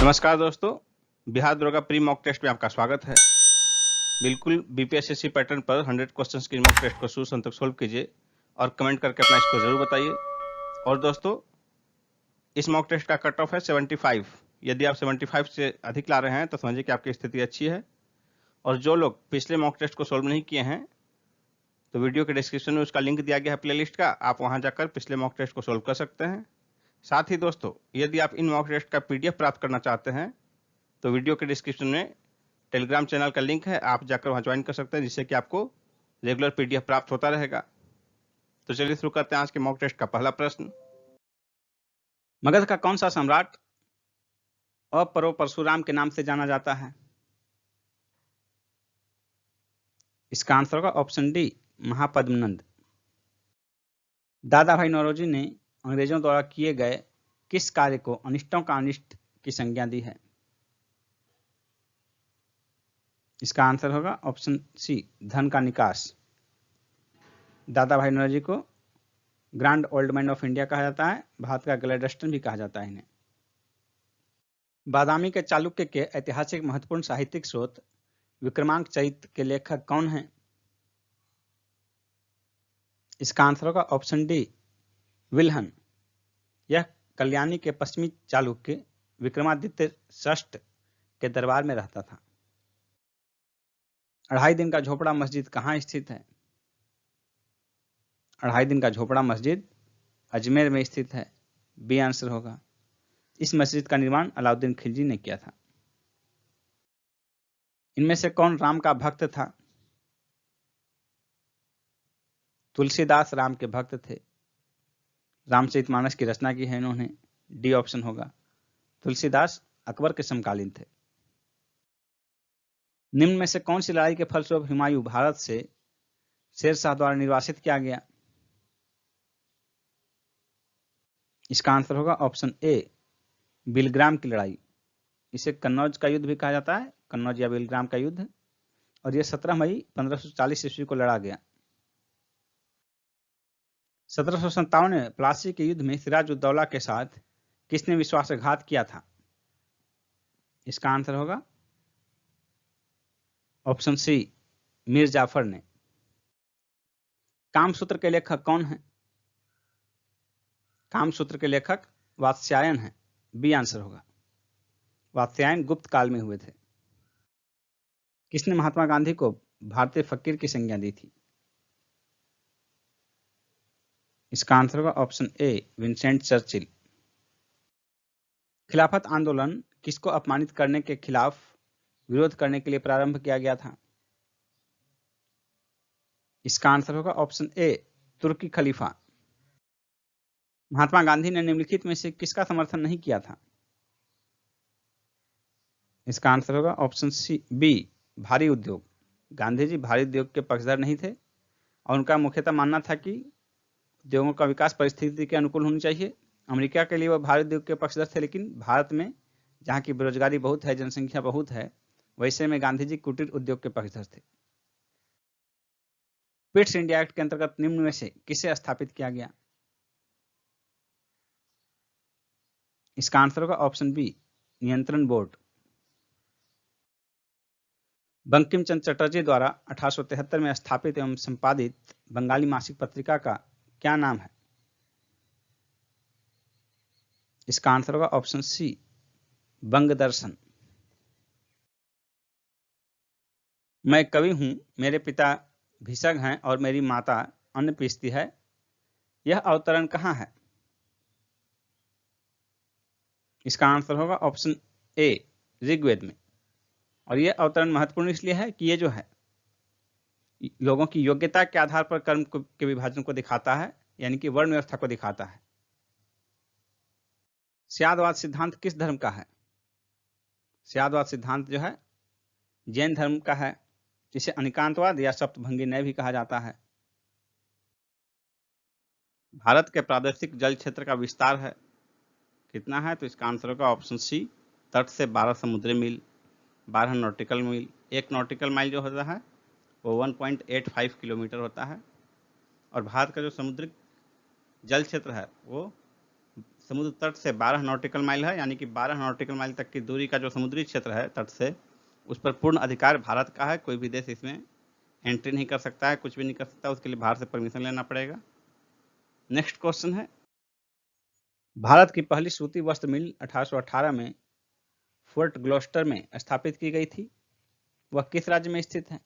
नमस्कार दोस्तों, बिहार दरोगा प्री मॉक टेस्ट में आपका स्वागत है। बिल्कुल बीपीएससी पैटर्न पर 100 क्वेश्चंस की मॉक टेस्ट को शुरू तक सोल्व कीजिए और कमेंट करके अपना स्कोर जरूर बताइए। और दोस्तों, इस मॉक टेस्ट का कट ऑफ है 75। यदि आप 75 से अधिक ला रहे हैं तो समझिए कि आपकी स्थिति अच्छी है। और जो लोग पिछले मॉक टेस्ट को सोल्व नहीं किए हैं तो वीडियो के डिस्क्रिप्शन में उसका लिंक दिया गया है प्लेलिस्ट का, आप वहां जाकर पिछले मॉक टेस्ट को सोल्व कर सकते हैं। साथ ही दोस्तों, यदि आप इन मॉक टेस्ट का पीडीएफ प्राप्त करना चाहते हैं तो वीडियो के डिस्क्रिप्शन में टेलीग्राम चैनल का लिंक है, आप जाकर वहां ज्वाइन कर सकते हैं, जिससे कि आपको रेगुलर पीडीएफ प्राप्त होता रहेगा। तो चलिए शुरू करते हैं आज के मॉक टेस्ट का पहला प्रश्न। मगध का कौन सा सम्राट अपरो परशुराम के नाम से जाना जाता है? इसका आंसर होगा ऑप्शन डी, महापद्मनंद। दादा भाई नौरोजी ने अंग्रेजों द्वारा किए गए किस कार्य को अनिष्टों का अनिष्ट की संज्ञा दी है? इसका आंसर होगा ऑप्शन सी, धन का निकास। दादा भाई नौरोजी को grand old man of India कहा जाता है, भारत का ग्लैडस्टन भी कहा जाता है इन्हें। बादामी के चालुक्य के ऐतिहासिक महत्वपूर्ण साहित्यिक स्रोत विक्रमांक चरित्र के लेखक कौन हैं? इसका आंसर होगा ऑप्शन डी, विल्हन। यह कल्याणी के पश्चिमी चालुक्य विक्रमादित्य षष्ठ के दरबार में रहता था। 2.5 दिन का झोपड़ा मस्जिद कहाँ स्थित है? 2.5 दिन का झोपड़ा मस्जिद अजमेर में स्थित है, बी आंसर होगा। इस मस्जिद का निर्माण अलाउद्दीन खिलजी ने किया था। इनमें से कौन राम का भक्त था? तुलसीदास राम के भक्त थे। रामचरितमानस की रचना की है इन्होंने, डी ऑप्शन होगा। तुलसीदास अकबर के समकालीन थे। निम्न में से कौन सी लड़ाई के फलस्वरूप हुमायूं भारत से शेरशाह द्वारा निर्वासित किया गया? इसका आंसर होगा ऑप्शन ए, बिलग्राम की लड़ाई। इसे कन्नौज का युद्ध भी कहा जाता है, कन्नौज या बिलग्राम का युद्ध। और यह 17 मई 1540 ईस्वी को लड़ा गया। 1757 में प्लासी के युद्ध में सिराजुद्दौला के साथ किसने विश्वासघात किया था? इसका आंसर होगा ऑप्शन सी, मीर जाफर ने। कामसूत्र के लेखक कौन हैं? कामसूत्र के लेखक वात्स्यायन हैं, बी आंसर होगा। वात्स्यायन गुप्त काल में हुए थे। किसने महात्मा गांधी को भारतीय फकीर की संज्ञा दी थी? इसका आंसर होगा ऑप्शन ए, विंसेंट चर्चिल। खिलाफत आंदोलन किसको अपमानित करने के खिलाफ विरोध करने के लिए प्रारंभ किया गया था? इसका आंसर होगा ऑप्शन ए, तुर्की खलीफा। महात्मा गांधी ने निम्नलिखित में से किसका समर्थन नहीं किया था? इसका आंसर होगा ऑप्शन सी, बी, भारी उद्योग। गांधी जी भारी उद्योग के पक्षधर नहीं थे और उनका मुख्यतः मानना था कि उद्योगों का विकास परिस्थिति के अनुकूल होनी चाहिए। अमेरिका के लिए वह भारी उद्योग के पक्षधर थे, लेकिन भारत में जहाँ की बेरोजगारी बहुत है, जनसंख्या बहुत है, वैसे में गांधी जी कुटीर उद्योग के पक्षधर थे। पिट्स इंडिया एक्ट के अंतर्गत निम्न में से किसे स्थापित किया गया? इसका आंसर होगा ऑप्शन बी, नियंत्रण बोर्ड। बंकिम चंद्र चटर्जी द्वारा 1873 में स्थापित एवं संपादित बंगाली मासिक पत्रिका का क्या नाम है? इसका आंसर होगा ऑप्शन सी, बंग दर्शन। मैं कवि हूं, मेरे पिता भिषक हैं और मेरी माता अन्न पीसती है। यह अवतरण कहाँ है? इसका आंसर होगा ऑप्शन ए, ऋग्वेद में। और यह अवतरण महत्वपूर्ण इसलिए है कि ये जो है लोगों की योग्यता के आधार पर कर्म के विभाजन को दिखाता है, यानी कि वर्ण व्यवस्था को दिखाता है। स्यादवाद सिद्धांत किस धर्म का है? स्यादवाद सिद्धांत जो है जैन धर्म का है, जिसे अनिकांतवाद या सप्तभंगी न्याय भी कहा जाता है। भारत के प्रादेशिक जल क्षेत्र का विस्तार है कितना है? तो इसका आंसर होगा ऑप्शन सी, तट से 12 समुद्री मील, 12 नॉटिकल मील। 1 नॉटिकल माइल जो होता है वो 1.85 किलोमीटर होता है। और भारत का जो समुद्री जल क्षेत्र है वो समुद्र तट से 12 नॉटिकल माइल है, यानी कि 12 नॉटिकल माइल तक की दूरी का जो समुद्री क्षेत्र है तट से, उस पर पूर्ण अधिकार भारत का है। कोई भी देश इसमें एंट्री नहीं कर सकता है, कुछ भी नहीं कर सकता, उसके लिए बाहर से परमिशन लेना पड़ेगा। नेक्स्ट क्वेश्चन है, भारत की पहली सूती वस्त्र मिल 1818 में फोर्ट ग्लोस्टर में स्थापित की गई थी, वह किस राज्य में स्थित है?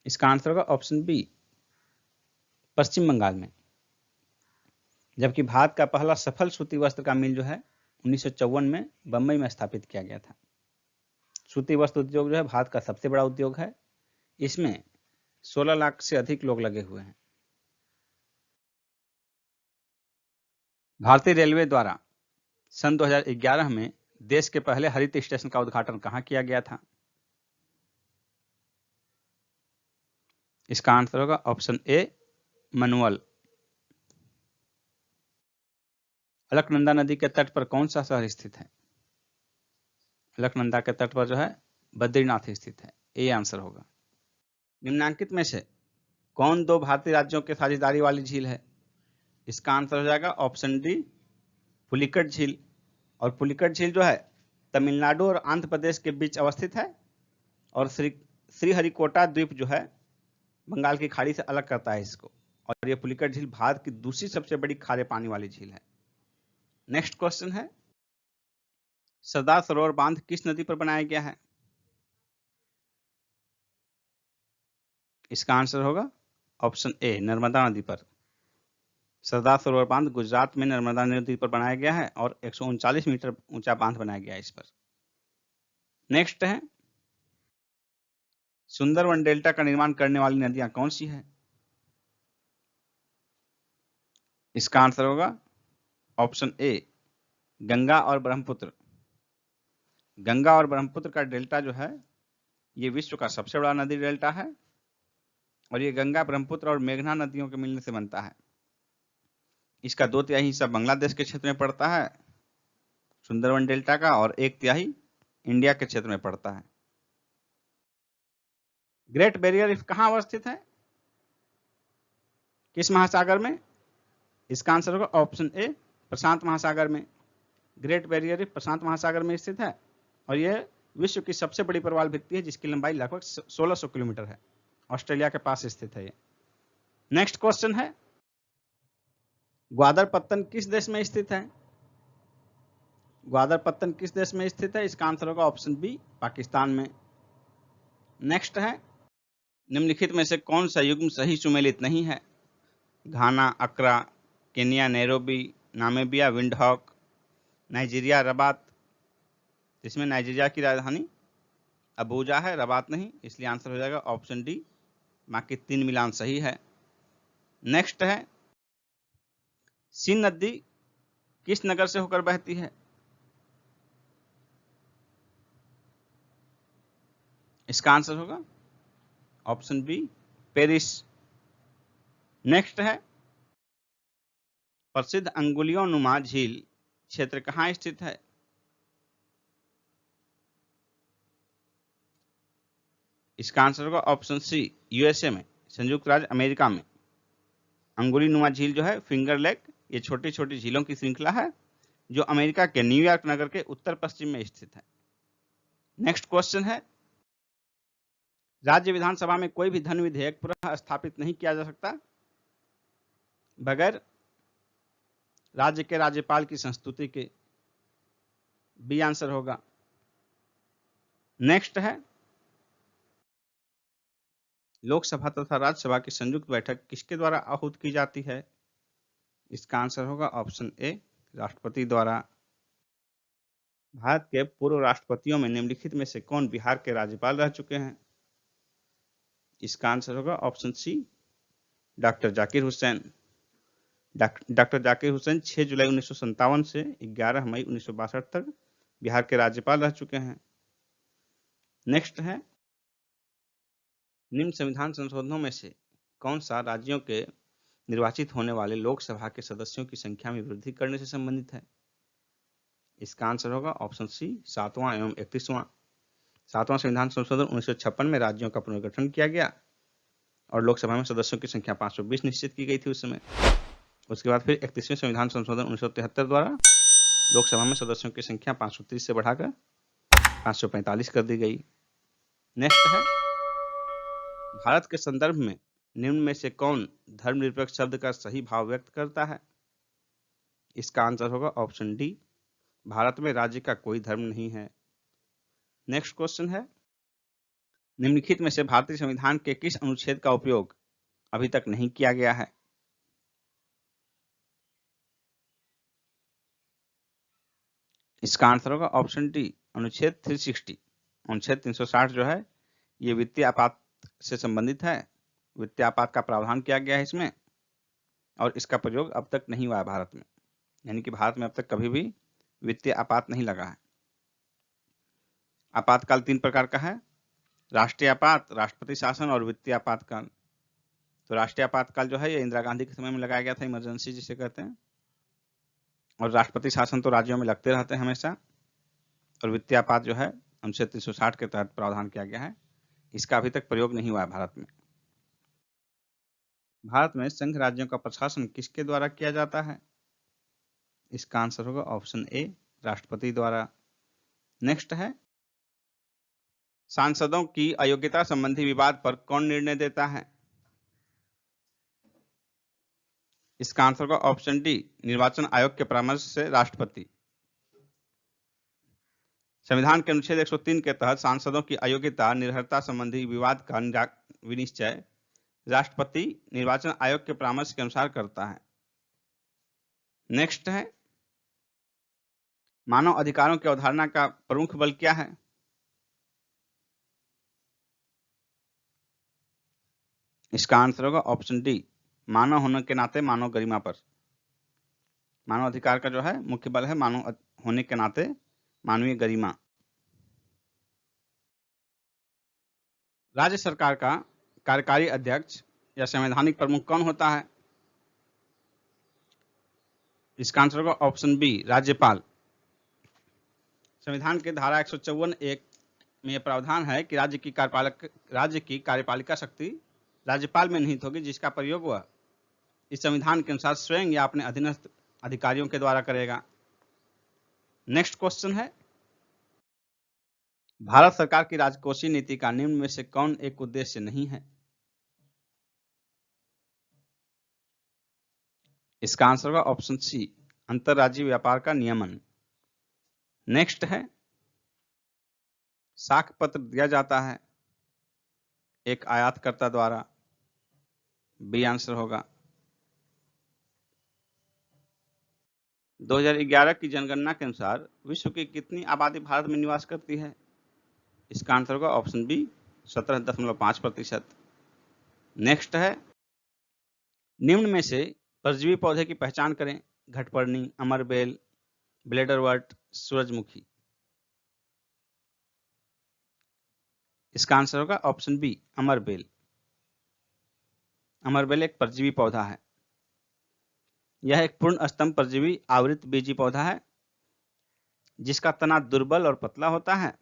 इसका आंसर होगा ऑप्शन बी, पश्चिम बंगाल में। जबकि भारत का पहला सफल सूती वस्त्र का मिल जो है 1954 में बंबई में स्थापित किया गया था। सूती वस्त्र उद्योग जो है भारत का सबसे बड़ा उद्योग है, इसमें 16 लाख से अधिक लोग लगे हुए हैं। भारतीय रेलवे द्वारा सन 2011 में देश के पहले हरित स्टेशन का उद्घाटन कहां किया गया था? इसका आंसर होगा ऑप्शन ए, मनवल। अलकनंदा नदी के तट पर कौन सा शहर स्थित है? अलकनंदा के तट पर जो है बद्रीनाथ स्थित है, ए आंसर होगा। निम्नांकित में से कौन दो भारतीय राज्यों के साझेदारी वाली झील है? इसका आंसर हो जाएगा ऑप्शन डी, पुलिकट झील। और पुलिकट झील जो है तमिलनाडु और आंध्र प्रदेश के बीच अवस्थित है, और श्रीहरिकोटा द्वीप जो है बंगाल की खाड़ी से अलग करता है इसको, और ये पुलिकट झील भारत की दूसरी सबसे बड़ी खारे पानी वाली झील है। नेक्स्ट क्वेश्चन है, सरदार सरोवर बांध किस नदी पर बनाया गया है? इसका आंसर होगा ऑप्शन ए, नर्मदा नदी पर। सरदार सरोवर बांध गुजरात में नर्मदा नदी पर बनाया गया है और 139 मीटर ऊंचा बांध बनाया गया है इस पर। नेक्स्ट है, सुंदरवन डेल्टा का निर्माण करने वाली नदियां कौन सी है? इसका आंसर होगा ऑप्शन ए, गंगा और ब्रह्मपुत्र। गंगा और ब्रह्मपुत्र का डेल्टा जो है ये विश्व का सबसे बड़ा नदी डेल्टा है, और ये गंगा, ब्रह्मपुत्र और मेघना नदियों के मिलने से बनता है। इसका 2/3 हिस्सा बांग्लादेश के क्षेत्र में पड़ता है सुंदरवन डेल्टा का, और 1/3 इंडिया के क्षेत्र में पड़ता है। ग्रेट बैरियर रीफ कहां अवस्थित है? किस महासागर में? इसका आंसर होगा ऑप्शन ए, प्रशांत महासागर में। ग्रेट बैरियर रीफ प्रशांत महासागर में स्थित है, और यह विश्व की सबसे बड़ी प्रवाल भित्ति है जिसकी लंबाई लगभग 1600 किलोमीटर है। ऑस्ट्रेलिया के पास स्थित है ये। नेक्स्ट क्वेश्चन है, ग्वादर पत्तन किस देश में स्थित है? ग्वादर पत्तन किस देश में स्थित है? इसका आंसर होगा ऑप्शन बी, पाकिस्तान में। नेक्स्ट है, निम्नलिखित में से कौन सा युग्म सही सुमेलित नहीं है? Ghana, Accra, Kenya, Nairobi, Namibia, Windhoek, Nigeria, Rabat. इसमें नाइजीरिया की राजधानी अबूजा है, रबात नहीं, इसलिए आंसर हो जाएगा ऑप्शन डी, बाकी 3 मिलान सही है। नेक्स्ट है, सिंध नदी किस नगर से होकर बहती है? इसका आंसर होगा ऑप्शन बी, पेरिस। नेक्स्ट है, प्रसिद्ध अंगुलियों नुमा झील क्षेत्र कहां स्थित है? इसका आंसर होगा ऑप्शन सी, यूएसए में, संयुक्त राज्य अमेरिका में। अंगुली नुमा झील जो है फिंगर लेक, ये छोटी छोटी झीलों की श्रृंखला है जो अमेरिका के न्यूयॉर्क नगर के उत्तर पश्चिम में स्थित है। नेक्स्ट क्वेश्चन है, राज्य विधानसभा में कोई भी धन विधेयक पुनः स्थापित नहीं किया जा सकता बगैर राज्य के राज्यपाल की संस्तुति के, बी आंसर होगा। नेक्स्ट है, लोकसभा तथा राज्यसभा की संयुक्त बैठक किसके द्वारा आहूत की जाती है? इसका आंसर होगा ऑप्शन ए, राष्ट्रपति द्वारा। भारत के पूर्व राष्ट्रपतियों में निम्नलिखित में से कौन बिहार के राज्यपाल रह चुके हैं? इसका आंसर होगा option C, doctor Zakir Hussain. Doctor Zakir Hussain 6 जुलाई 1957 से 11 मई 1962 तक बिहार के राज्यपाल रह चुके हैं। नेक्स्ट है, निम्न संविधान संशोधनों में से कौन सा राज्यों के निर्वाचित होने वाले लोकसभा के सदस्यों की संख्या में वृद्धि करने से संबंधित है? इसका आंसर होगा ऑप्शन सी, 7वां एवं 31वां। 7वां संविधान संशोधन 1956 में राज्यों का पुनर्गठन किया गया और लोकसभा में सदस्यों की संख्या 520 निश्चित की गई थी उस समय। उसके बाद फिर 31वें संविधान संशोधन 1973 द्वारा लोकसभा में सदस्यों की संख्या 530 से बढ़ाकर 545 कर दी गई। नेक्स्ट है, भारत के संदर्भ में निम्न में से कौन धर्मनिरपेक्ष शब्द का सही भाव व्यक्त करता है? इसका आंसर होगा ऑप्शन डी, भारत में राज्य का कोई धर्म नहीं है। नेक्स्ट क्वेश्चन है, निम्नलिखित में से भारतीय संविधान के किस अनुच्छेद का उपयोग अभी तक नहीं किया गया है? इसका आंसर होगा ऑप्शन डी, अनुच्छेद 360। अनुच्छेद 360 जो है ये वित्तीय आपात से संबंधित है। वित्तीय आपात का प्रावधान किया गया है इसमें, और इसका प्रयोग अब तक नहीं हुआ है भारत में, यानी कि भारत में अब तक कभी भी वित्तीय आपात नहीं लगा है। आपातकाल 3 प्रकार का है, राष्ट्रीय आपात, राष्ट्रपति शासन और वित्तीय आपातकाल। तो राष्ट्रीय आपातकाल जो है ये इंदिरा गांधी के समय में लगाया गया था, इमरजेंसी जिसे कहते हैं, और राष्ट्रपति शासन तो राज्यों में लगते रहते हैं हमेशा। और वित्तीय आपात जो है अनुच्छेद 360 के तहत प्रावधान किया गया है, इसका अभी तक प्रयोग नहीं हुआ है भारत में। भारत में संघ राज्यों का प्रशासन किसके द्वारा किया जाता है? इसका आंसर होगा ऑप्शन ए, राष्ट्रपति द्वारा। नेक्स्ट है, सांसदों की अयोग्यता संबंधी विवाद पर कौन निर्णय देता है? इसका आंसर होगा ऑप्शन डी, निर्वाचन आयोग के परामर्श से राष्ट्रपति। संविधान के अनुच्छेद 103 के तहत सांसदों की अयोग्यता निर्भरता संबंधी विवाद का विनिश्चय राष्ट्रपति निर्वाचन आयोग के परामर्श के अनुसार करता है। नेक्स्ट है, मानव अधिकारों की अवधारणा का प्रमुख बल क्या है? इसका आंसर होगा ऑप्शन डी, मानव होने के नाते मानव गरिमा पर। मानव अधिकार का जो है मुख्य बल है मानव होने के नाते मानवीय गरिमा। राज्य सरकार का कार्यकारी अध्यक्ष या संवैधानिक प्रमुख कौन होता है? इसका आंसर होगा ऑप्शन बी, राज्यपाल। संविधान के धारा 154(1) में यह प्रावधान है कि राज्य की कार्यपालिका शक्ति राज्यपाल में निहित होगी, जिसका प्रयोग वह इस संविधान के अनुसार स्वयं या अपने अधीनस्थ अधिकारियों के द्वारा करेगा। नेक्स्ट क्वेश्चन है, भारत सरकार की राजकोषीय नीति का निम्न में से कौन एक उद्देश्य नहीं है? इसका आंसर होगा ऑप्शन सी, अंतरराज्यीय व्यापार का नियमन। नेक्स्ट है, साख पत्र दिया जाता है एक आयातकर्ता द्वारा। बी आंसर होगा। 2011 की जनगणना के अनुसार विश्व की कितनी आबादी भारत में निवास करती है? इसका आंसर होगा ऑप्शन बी, 17.5%। नेक्स्ट है, निम्न में से परजीवी पौधे की पहचान करें। घटपर्णी, अमरबेल, ब्लेडरवर्ट, सूरजमुखी। इसका आंसर होगा ऑप्शन बी, अमरबेल। अमरबेल एक परजीवी पौधा है। यह एक पूर्ण स्तंभ परजीवी आवृत बीजी पौधा है, जिसका तना दुर्बल और पतला होता है।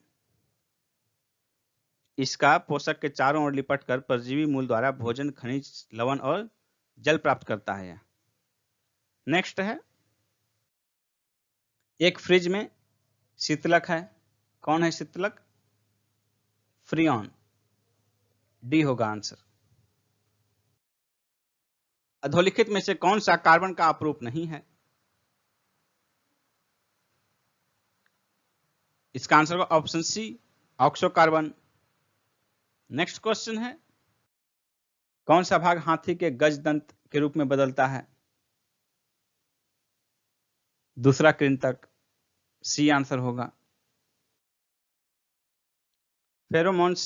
इसका पोषक के चारों ओर लिपटकर परजीवी मूल द्वारा भोजन, खनिज, लवण और जल प्राप्त करता है। नेक्स्ट है, एक फ्रिज में शीतलक है। कौन है शीतलक? फ्रीऑन। डी होगा आंसर। अधोलिखित में से कौन सा कार्बन का अपरूप नहीं है? इसका आंसर होगा ऑप्शन सी, ऑक्सोकार्बन। नेक्स्ट क्वेश्चन है, कौन सा भाग हाथी के गज दंत के रूप में बदलता है? दूसरा कृंतक। सी आंसर होगा। फेरोमोन्स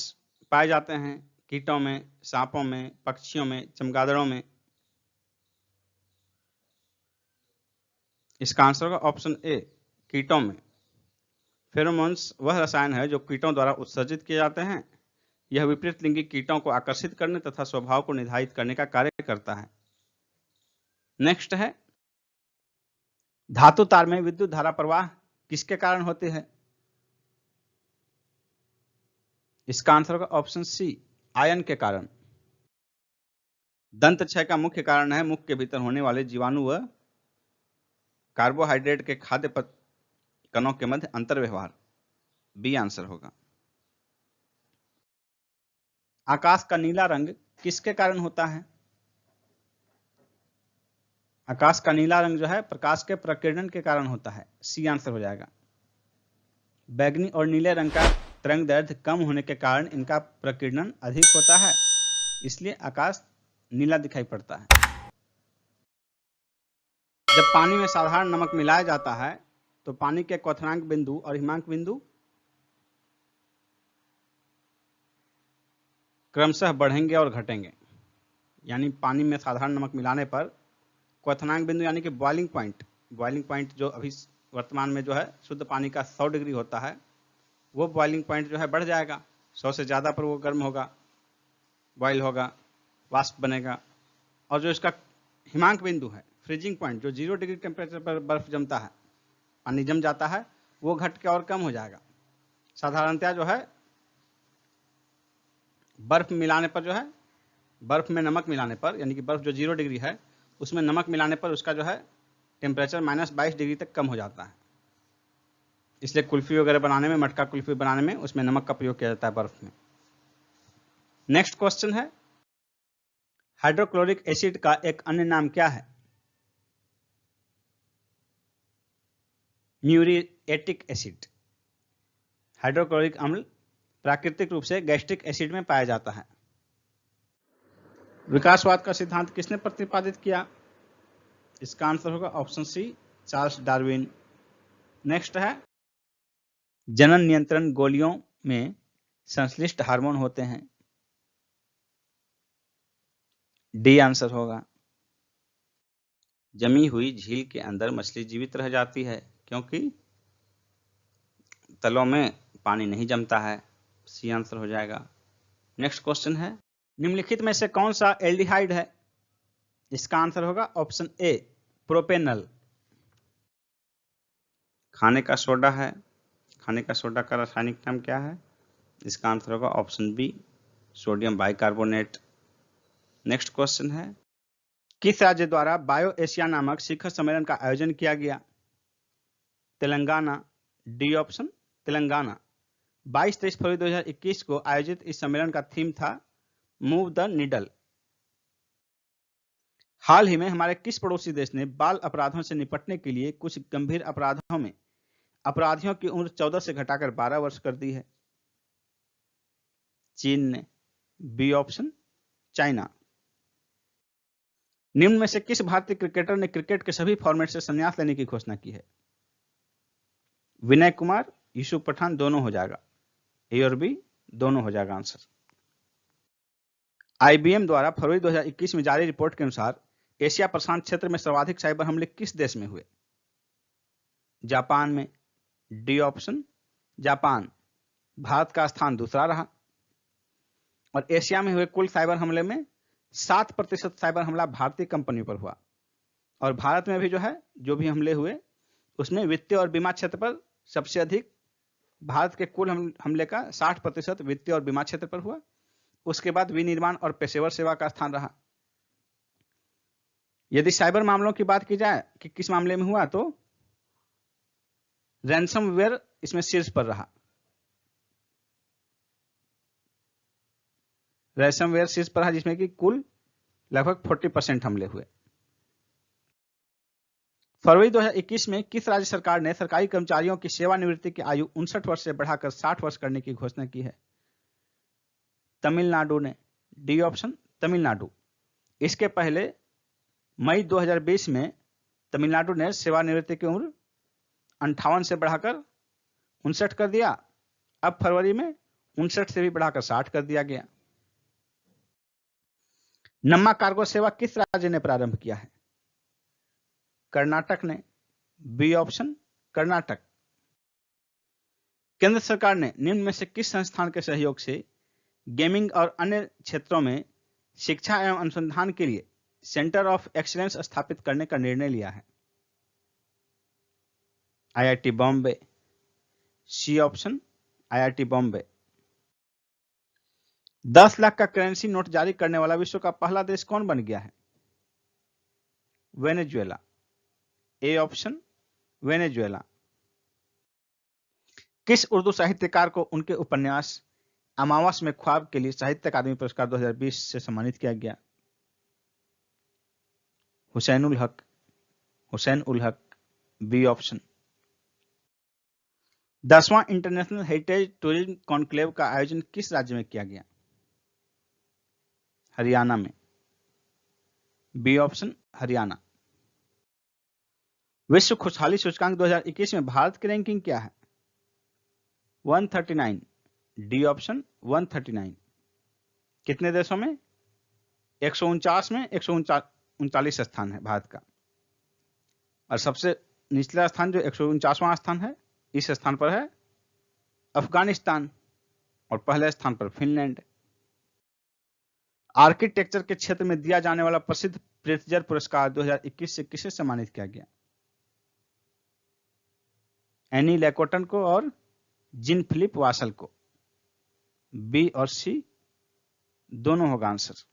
पाए जाते हैं कीटों में, सांपों में, पक्षियों में, चमगादड़ों में। इसका आंसर होगा ऑप्शन ए, कीटों में। फेरोमोन्स वह रसायन है जो कीटों द्वारा उत्सर्जित किए जाते हैं। यह विपरीत लिंगी कीटों को आकर्षित करने तथा स्वभाव को निर्धारित करने का कार्य करता है। नेक्स्ट है, धातु तार में विद्युत धारा प्रवाह किसके कारण होती है? इसका आंसर होगा ऑप्शन सी, आयन के कारण। दंत क्षय का मुख्य कारण है मुख के भीतर होने वाले जीवाणु व कार्बोहाइड्रेट के खाद्य कणों के मध्य अंतर व्यवहार। बी आंसर होगा। आकाश का नीला रंग किसके कारण होता है? आकाश का नीला रंग जो है प्रकाश के प्रकीर्णन के कारण होता है। सी आंसर हो जाएगा। बैंगनी और नीले रंग का तरंगदैर्घ्य कम होने के कारण इनका प्रकीर्णन अधिक होता है, इसलिए आकाश नीला दिखाई पड़ता है। जब पानी में साधारण नमक मिलाया जाता है तो पानी के क्वथनांक बिंदु और हिमांक बिंदु क्रमशः बढ़ेंगे और घटेंगे। यानी पानी में साधारण नमक मिलाने पर क्वथनांक बिंदु यानी कि बॉइलिंग पॉइंट जो अभी वर्तमान में जो है शुद्ध पानी का 100 डिग्री होता है, वो बॉइलिंग पॉइंट जो है बढ़ जाएगा। 100 से ज़्यादा पर वो गर्म होगा, बॉयल होगा, वाष्प बनेगा। और जो इसका हिमांक बिंदु है, फ्रीजिंग पॉइंट, जो 0 डिग्री टेम्परेचर पर बर्फ जमता है, पानी जम जाता है, वो घट के और कम हो जाएगा। साधारणतः जो है बर्फ मिलाने पर जो है, बर्फ में नमक मिलाने पर, यानी कि बर्फ जो 0 डिग्री है उसमें नमक मिलाने पर उसका जो है टेम्परेचर -22 डिग्री तक कम हो जाता है। इसलिए कुल्फी वगैरह बनाने में, मटका कुल्फी बनाने में उसमें नमक का प्रयोग किया जाता है बर्फ में। नेक्स्ट क्वेश्चन है, हाइड्रोक्लोरिक एसिड का एक अन्य नाम क्या है? Muriatic acid. हाइड्रोक्लोरिक अम्ल प्राकृतिक रूप से गैस्ट्रिक एसिड में पाया जाता है। विकासवाद का सिद्धांत किसने प्रतिपादित किया? इसका आंसर होगा option C, Charles Darwin. Next है, जनन नियंत्रण गोलियों में संश्लिष्ट हार्मोन होते हैं। डी आंसर होगा। जमी हुई झील के अंदर मछली जीवित रह जाती है क्योंकि तलों में पानी नहीं जमता है। सी आंसर हो जाएगा। नेक्स्ट क्वेश्चन है, निम्नलिखित में से कौन सा एल्डिहाइड है? इसका आंसर होगा ऑप्शन ए, प्रोपेनल। खाने का सोडा है, खाने का सोडा का रासायनिक नाम क्या है? इसका आंसर होगा option B, sodium bicarbonate. Next question है, किस राज्य द्वारा बायो एशिया नामक शिखर सम्मेलन का आयोजन किया गया? तेलंगाना। D option, Telangana. 22-23 फरवरी 2021 को आयोजित इस सम्मेलन का थीम था मूव द नीडल। हाल ही में हमारे किस पड़ोसी देश ने बाल अपराधों से निपटने के लिए कुछ गंभीर अपराधों में अपराधियों की उम्र 14 से घटाकर 12 वर्ष कर दी है? चीन ने। B option, China. निम्न में से किस भारतीय क्रिकेटर ने क्रिकेट के सभी फॉर्मेट से संन्यास लेने की घोषणा की है? विनय कुमार, यूसुफ पठान, दोनों हो जाएगा। ए और बी दोनों हो जाएगा आंसर। आईबीएम द्वारा फरवरी 2021 में जारी रिपोर्ट के अनुसार एशिया प्रशांत क्षेत्र में सर्वाधिक साइबर हमले किस देश में हुए? जापान में। D option, Japan. भारत का स्थान दूसरा रहा। और एशिया में हुए कुल साइबर हमले में 7% साइबर हमला भारतीय कंपनियों पर हुआ। और भारत में भी जो है, जो भी हमले हुए उसमें वित्तीय और बीमा क्षेत्र पर सबसे अधिक, भारत के कुल हमले का 60% वित्तीय और बीमा क्षेत्र पर हुआ। उसके बाद विनिर्माण और पेशेवर सेवा का स्थान रहा। यदि साइबर मामलों की बात की जाए कि किस मामले में हुआ, तो रैंसमवेयर इसमें शीर्ष पर रहा। रैंसमवेयर शीर्ष पर रहा, जिसमें कि कुल लगभग 40% हमले हुए। फरवरी 2021 में किस राज्य सरकार ने सरकारी कर्मचारियों की सेवानिवृत्ति की आयु 59 वर्ष से बढ़ाकर 60 वर्ष करने की घोषणा की है? तमिलनाडु ने। D option, Tamil Nadu. इसके पहले मई 2020 में तमिलनाडु ने सेवानिवृत्ति की उम्र 58 से बढ़ाकर 59 कर दिया। अब फरवरी में 59 से भी बढ़ाकर 60 कर दिया गया। नम्मा कार्गो सेवा किस राज्य ने प्रारंभ किया है? कर्नाटक ने। B option, Karnataka. केंद्र सरकार ने निम्न में से किस संस्थान के सहयोग से गेमिंग और अन्य क्षेत्रों में शिक्षा एवं अनुसंधान के लिए सेंटर ऑफ एक्सीलेंस स्थापित करने का निर्णय लिया है? IIT Bombay. C option, IIT Bombay. 10 lakh का करेंसी नोट जारी करने वाला विश्व का पहला देश कौन बन गया है? वेनेजुएला। A option Venezuela. किस उर्दू साहित्यकार को उनके उपन्यास अमावस में ख्वाब के लिए साहित्य अकादमी पुरस्कार 2020 से सम्मानित किया गया? हुसैन उल हक। हुसैन उल हक। B option. 10वां इंटरनेशनल हेरिटेज टूरिज्म कॉन्क्लेव का आयोजन किस राज्य में किया गया? हरियाणा में। B option Haryana. विश्व खुशहाली सूचकांक 2021 में भारत की रैंकिंग क्या है? 139। D option 139। कितने देशों में? 149 में 139 स्थान है भारत का, और सबसे निचला स्थान जो 149वां स्थान है, इस स्थान पर है अफगानिस्तान, और पहले स्थान पर फिनलैंड। आर्किटेक्चर के क्षेत्र में दिया जाने वाला प्रसिद्ध प्रित्जर पुरस्कार 2021 से किसे सम्मानित किया गया? एनी लेकोटन को और जिन फिलिप वासल को। बी और सी दोनों होगा आंसर।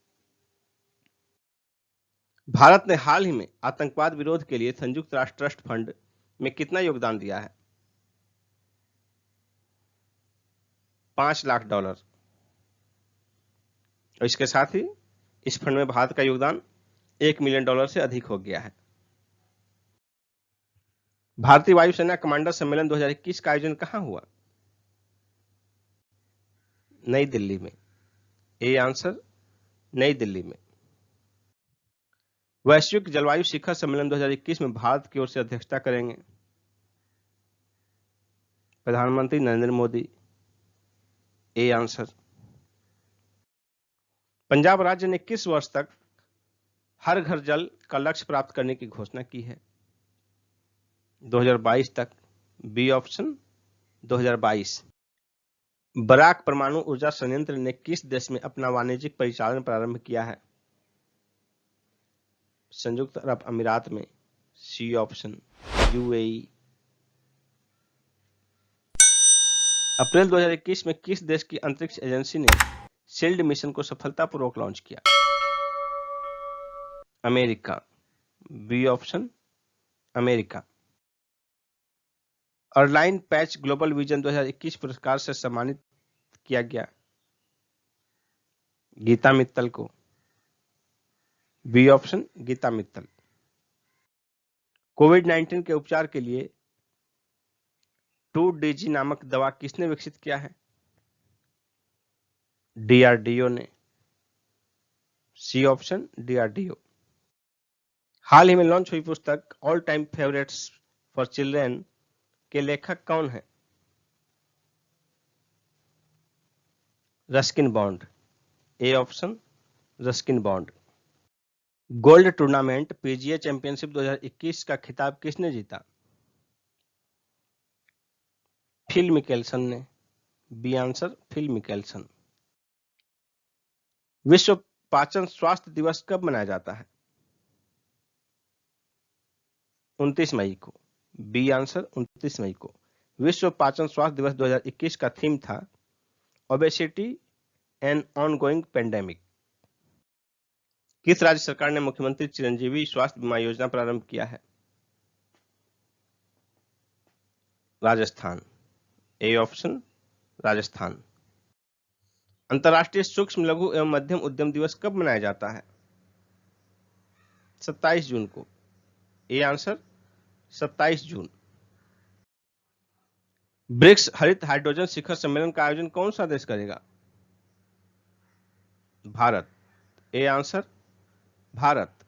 भारत ने हाल ही में आतंकवाद विरोध के लिए संयुक्त राष्ट्र ट्रस्ट फंड में कितना योगदान दिया है? $5 लाख। और इसके साथ ही इस फंड में भारत का योगदान $1 मिलियन से अधिक हो गया है। भारतीय वायुसेना कमांडर सम्मेलन 2021 का आयोजन कहां हुआ? नई दिल्ली में। ए आंसर नई दिल्ली में। वैश्विक जलवायु शिखर सम्मेलन 2021 में भारत की ओर से अध्यक्षता करेंगे प्रधानमंत्री नरेंद्र मोदी। A answer. पंजाब राज्य ने किस वर्ष तक हर घर जल का लक्ष्य प्राप्त करने की घोषणा की है? 2022 तक। B option 2022। बराक परमाणु ऊर्जा संयंत्र ने किस देश में अपना वाणिज्यिक परिचालन प्रारंभ किया है? संयुक्त अरब अमीरात में। C option UAE. अप्रैल 2021 में किस देश की अंतरिक्ष एजेंसी ने शील्ड मिशन को सफलतापूर्वक लॉन्च किया? America. B option America. Airline पैच ग्लोबल विजन 2021 पुरस्कार से सम्मानित किया गया गीता मित्तल को। B option Geeta Mittal. कोविड-19 के उपचार के लिए 2DG नामक दवा किसने विकसित किया है? डीआरडीओ ने। C option DRDO. हाल ही में लॉन्च हुई पुस्तक all time favourites for children के लेखक कौन है? Ruskin Bond. A option Ruskin Bond. Gold tournament PGA championship 2021 का खिताब किसने जीता? फिल मिकेल्सन ने। B answer Phil Mickelson. विश्व पाचन स्वास्थ्य दिवस कब मनाया जाता है? 29 मई को। बी आंसर 29 मई को। विश्व पाचन स्वास्थ्य दिवस 2021 का थीम था ओबेसिटी एन ऑनगोइंग पेंडेमिक। किस राज्य सरकार ने मुख्यमंत्री चिरंजीवी स्वास्थ्य बीमा योजना प्रारंभ किया है? राजस्थान। A option Rajasthan. अंतर्राष्ट्रीय सूक्ष्म लघु एवं मध्यम उद्यम दिवस कब मनाया जाता है? 27 जून को। ए आंसर 27 जून। ब्रिक्स हरित हाइड्रोजन शिखर सम्मेलन का आयोजन कौन सा देश करेगा? भारत। A answer Bharat.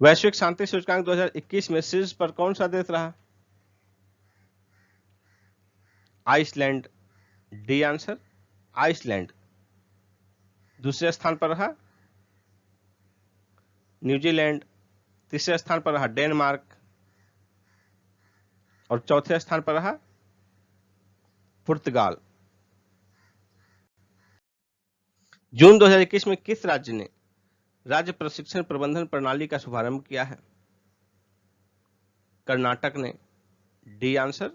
वैश्विक शांति सूचकांक 2021 में शीर्ष पर कौन सा देश रहा? आइसलैंड। D answer Iceland. दूसरे स्थान पर रहा न्यूजीलैंड। तीसरे स्थान पर रहा डेनमार्क, और चौथे स्थान पर रहा पुर्तगाल। जून 2021 में किस राज्य ने राज्य प्रशिक्षण प्रबंधन प्रणाली का शुभारंभ किया है? कर्नाटक ने। D answer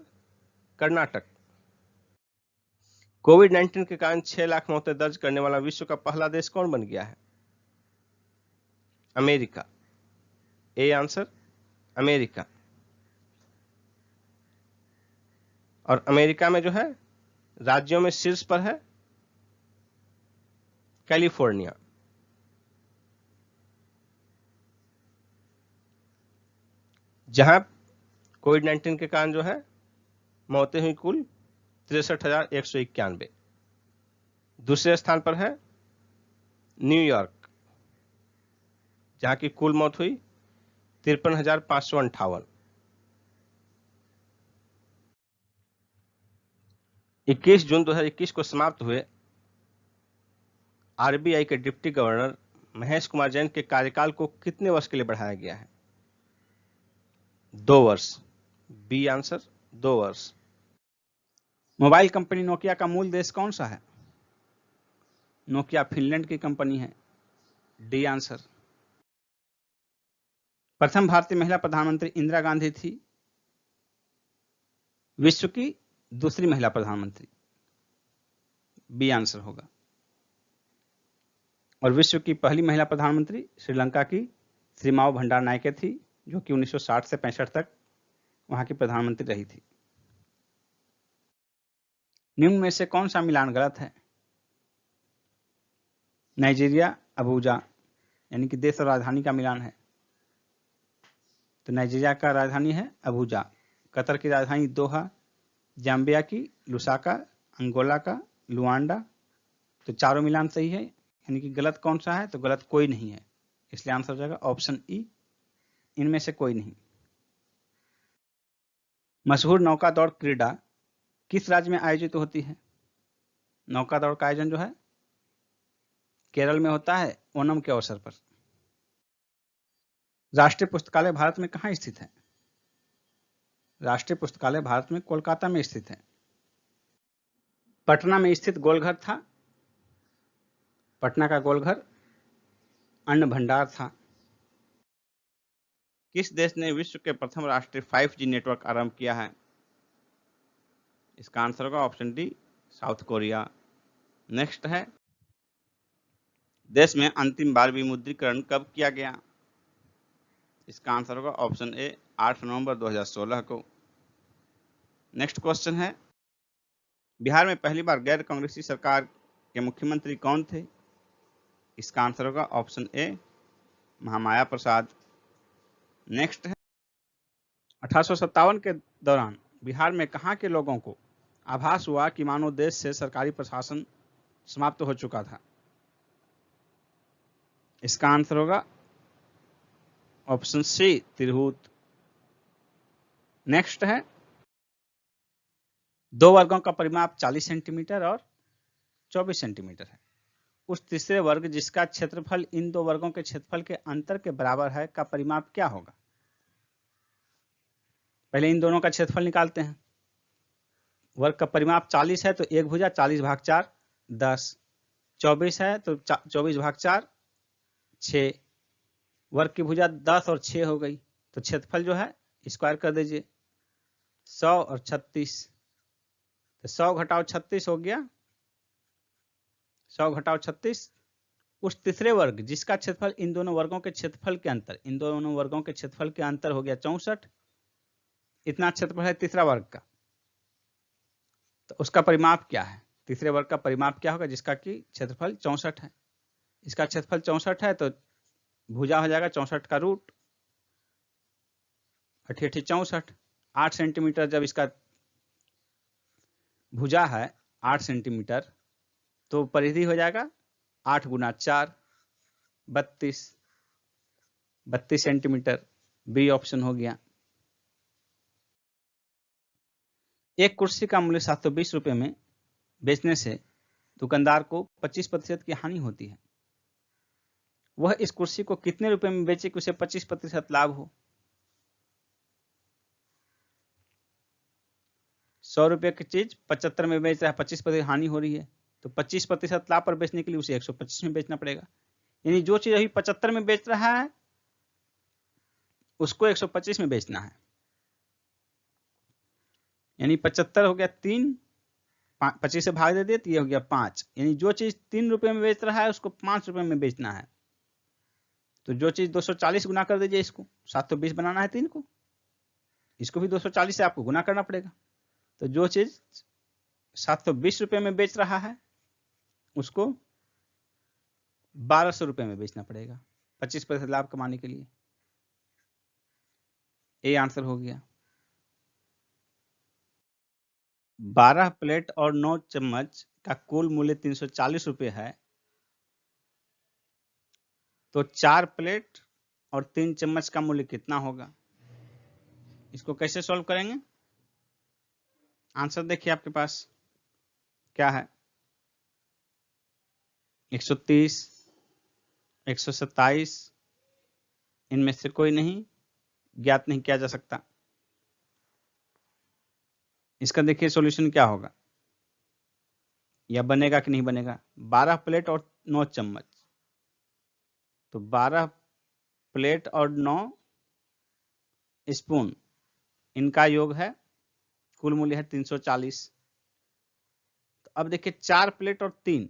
Karnataka. कोविड-19 के कारण 6 लाख मौतें दर्ज करने वाला विश्व का पहला देश कौन बन गया है? अमेरिका। A answer America. और अमेरिका में जो है राज्यों में शीर्ष पर है कैलिफोर्निया। जहां कोविड-19 के कारण जो है मौतें हुई कुल 63,191। दूसरे स्थान पर है न्यूयॉर्क, जहां की कुल मौत हुई 53,558। 21 जून 2021 को समाप्त हुए आरबीआई के डिप्टी गवर्नर महेश कुमार जैन के कार्यकाल को कितने वर्ष के लिए बढ़ाया गया है? 2 वर्ष। बी आंसर 2 वर्ष। मोबाइल कंपनी नोकिया का मूल देश कौन सा है? नोकिया फिनलैंड की कंपनी है। D answer. प्रथम भारतीय महिला प्रधानमंत्री इंदिरा गांधी थी। विश्व की दूसरी महिला प्रधानमंत्री। बी आंसर होगा। और विश्व की पहली महिला प्रधानमंत्री श्रीलंका की श्रीमाओ भंडारनायके थी, जो कि 1960 से 65 तक वहां की प्रधानमंत्री रही थी। निम्न में से कौन सा मिलान गलत है? नाइजीरिया अबूजा यानी कि देश और राजधानी का मिलान है, तो नाइजीरिया का राजधानी है अबूजा। कतर की राजधानी दोहा, जाम्बिया की लुसाका, अंगोला का लुआंडा। तो चारों मिलान सही है, यानी कि गलत कौन सा है? तो गलत कोई नहीं है, इसलिए आंसर हो जाएगा ऑप्शन ई, इनमें से कोई नहीं। मशहूर नौका दौड़ क्रीड़ा किस राज्य में आयोजित होती है? नौका दौड़ का आयोजन जो है केरल में होता है ओणम के अवसर पर। राष्ट्रीय पुस्तकालय भारत में कहाँ स्थित है? राष्ट्रीय पुस्तकालय भारत में कोलकाता में स्थित है। पटना में स्थित गोलघर था। पटना का गोलघर अन्न भंडार था। किस देश ने विश्व के प्रथम राष्ट्रीय 5G नेटवर्क आरंभ किया है? इसका आंसर होगा option D, south Korea. Next है, देश में अंतिम बार विमुद्रीकरण कब किया गया? इसका आंसर होगा ऑप्शन ए, 8 नवंबर 2016 को। नेक्स्ट क्वेश्चन है, बिहार में पहली बार गैर कांग्रेसी सरकार के मुख्यमंत्री कौन थे? इसका आंसर होगा option A, Mahamaya Prasad. Next है, 1857 के दौरान बिहार में कहां के लोगों को आभास हुआ कि मानो देश से सरकारी प्रशासन समाप्त हो चुका था? इसका आंसर होगा ऑप्शन सी, तिरहुत। नेक्स्ट है, दो वर्गों का परिमाप 40 सेंटीमीटर और 24 सेंटीमीटर है। उस तीसरे वर्ग जिसका क्षेत्रफल इन दो वर्गों के क्षेत्रफल के अंतर के बराबर है का परिमाप क्या होगा? पहले इन दोनों का क्षेत्रफल निकालते हैं। वर्ग का परिमाप 40 है तो एक भुजा 40 भाग 4 10, 24 है तो 24 भाग 4 6। वर्ग की भुजा 10 और 6 हो गई, तो क्षेत्रफल जो है स्क्वायर कर दीजिए, 100 और 36, तो 100 घटाओ 36 हो गया, 100 घटाओ 36। उस तीसरे वर्ग जिसका क्षेत्रफल इन दोनों वर्गों के क्षेत्रफल के अंतर, इन दोनों वर्गों के क्षेत्रफल के अंतर हो गया 64। इतना क्षेत्रफल है तीसरा वर्ग का, तो उसका परिमाप क्या है? तीसरे वर्ग का परिमाप क्या होगा जिसका कि क्षेत्रफल 64 है? इसका क्षेत्रफल 64 है तो भुजा हो जाएगा 64 का रूट, 88 64। 8 सेंटीमीटर जब इसका भुजा है 8 सेंटीमीटर, तो परिधि हो जाएगा 8 गुना 4 32 सेंटीमीटर। बी ऑप्शन हो गया। एक कुर्सी का मूल्य 720 रुपए में बेचने से दुकानदार को 25% की हानि होती है। वह इस कुर्सी को कितने रुपए में बेचे कि उसे 25% लाभ हो? 100 रुपए की चीज 75 में बेच रहा है, 25% हानि हो रही है, तो 25% लाभ पर बेचने के लिए उसे 125 में बेचना पड़ेगा। यानी जो चीज अभी 75 में बेच रहा है उसको 125 में बेचना है। यानी 75 हो गया 3, 25 से भाग दे दिए तो ये हो गया 5, यानी जो चीज 3 रुपए में बेच रहा है उसको 5 रुपए में बेचना है। तो जो चीज 240 गुना कर दीजिए, इसको 720 बनाना है 3 को, इसको भी 240 से आपको गुना करना पड़ेगा। तो जो चीज 720 रुपए में बेच रहा है उसको 1200 रुपए में बेचना पड़ेगा 25% लाभ कमाने के लिए। ये आंसर हो गया। 12 प्लेट और 9 चम्मच का कुल मूल्य 340 रुपए है, तो 4 प्लेट और 3 चम्मच का मूल्य कितना होगा? इसको कैसे सॉल्व करेंगे? आंसर देखिए आपके पास क्या है, 130, 127, इनमें से कोई नहीं, ज्ञात नहीं किया जा सकता। इसका देखिए सॉल्यूशन क्या होगा, या बनेगा कि नहीं बनेगा। 12 प्लेट और 9 चम्मच, तो 12 प्लेट और 9 स्पून, इनका योग है, कुल मूल्य है 340। तो अब देखिए 4 प्लेट और 3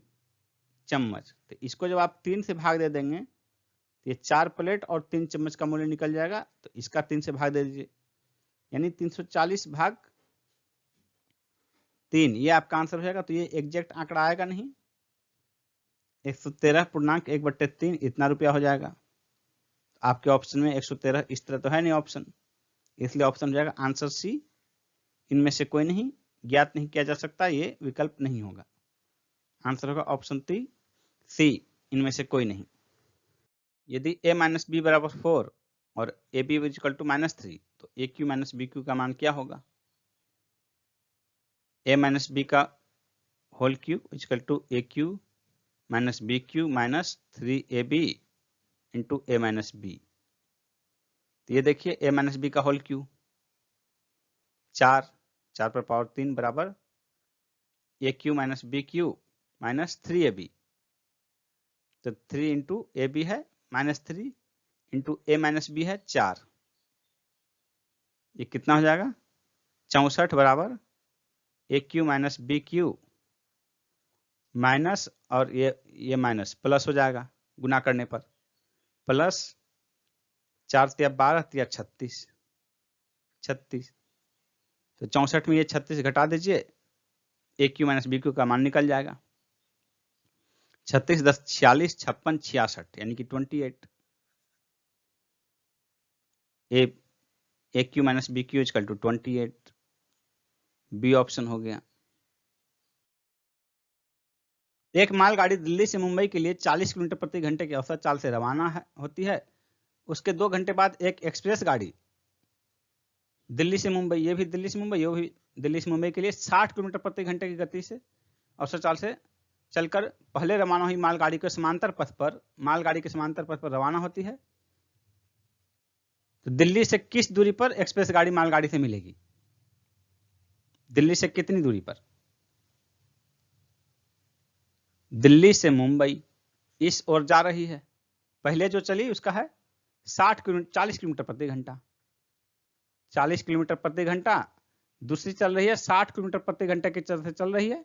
चम्मच, तो इसको जब आप 3 से भाग दे देंगे तो ये 4 प्लेट और 3 चम्मच का मूल्य निकल जाएगा, तो इसका 3 से भाग दे दीजिए, यानी 340 भाग 3, ये आपका आंसर हो जाएगा। तो ये एग्जैक्ट आंकड़ा आएगा नहीं, 113.1/3 इतना रुपया हो जाएगा। आपके ऑप्शन में 113 इस तरह तो है नहीं ऑप्शन, इसलिए ऑप्शन हो जाएगा आंसर सी, इनमें से कोई नहीं, ज्ञात नहीं किया जा सकता, ये विकल्प नहीं होगा। आंसर होगा ऑप्शन सी, इनमें से कोई नहीं। यदि a माइनस बी बराबर 4 और ए बी इक्वल टू -3, तो A cube minus B cube का मान क्या होगा? a माइनस बी का whole cube equal to A cube minus B cube minus 3ab into A minus B. तो ये देखिए a माइनस बी का होल क्यूब 4 पर पावर 3 बराबर A cube minus B cube minus 3ab, तो 3 into A B है -3 into A minus B है 4, ये कितना हो जाएगा? 64 बराबर A cube minus B cube minus, और ये माइनस प्लस हो जाएगा गुना करने पर, प्लस 4 × 12 × 36, तो 64 में ये 36 घटा दीजिए, ए क्यू माइनस बी क्यू का मान निकल जाएगा। 36 10 46 56 66, यानी कि 28। A cube minus B cube equal to 28, B option हो गया। एक मालगाड़ी दिल्ली से मुंबई के लिए 40 किलोमीटर प्रति घंटे की औसत चाल से रवाना होती है। उसके 2 घंटे बाद एक एक्सप्रेस गाड़ी दिल्ली से मुंबई, ये भी दिल्ली से मुंबई, ये भी दिल्ली से मुंबई के लिए 60 किलोमीटर प्रति घंटे की गति से औसत चाल से चलकर पहले रवाना हुई मालगाड़ी के समांतर पथ पर रवाना होती है। तो दिल्ली से किस दूरी पर एक्सप्रेस गाड़ी मालगाड़ी से मिलेगी? दिल्ली से कितनी दूरी पर? दिल्ली से मुंबई इस ओर जा रही है, पहले जो चली उसका है 40 किलोमीटर प्रति घंटा, 40 किलोमीटर प्रति घंटा, दूसरी चल रही है 60 किलोमीटर प्रति घंटे की से चल रही है,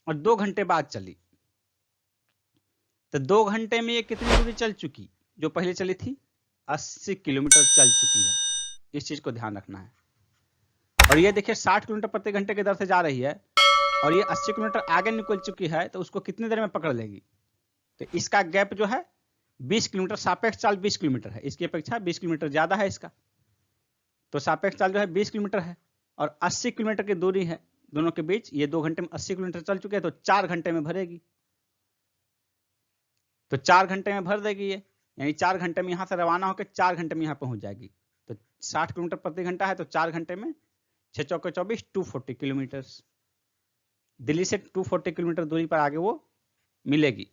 और 2 घंटे बाद चली। तो 2 घंटे में ये कितनी दूरी चल चुकी? जो पहले चली थी 80 किलोमीटर चल चुकी है, इस चीज को ध्यान रखना है। और ये देखिए 60 किलोमीटर प्रति घंटे की दर से जा रही है, और ये 80 किलोमीटर आगे निकल चुकी है, तो उसको कितनी देर में पकड़ लेगी? तो इसका गैप जो है 20 किलोमीटर, सापेक्ष चाल 20 किलोमीटर है, इसकी अपेक्षा 20 किलोमीटर ज्यादा है इसका, तो सापेक्ष चाल जो है 20 किलोमीटर है, और 80 किलोमीटर की दूरी है दोनों के बीच। ये 2 घंटे में 80 किलोमीटर चल चुके हैं, तो 4 घंटे में भरेगी, तो 4 घंटे में भर देगी ये, यानी 4 घंटे में यहां से रवाना होकर 4 घंटे में यहां पहुंच जाएगी। तो 60 किलोमीटर प्रति घंटा है, तो 4 घंटे में 6 चौके 24, 240 किलोमीटर, दिल्ली से 240 किलोमीटर दूरी पर आगे वो मिलेगी।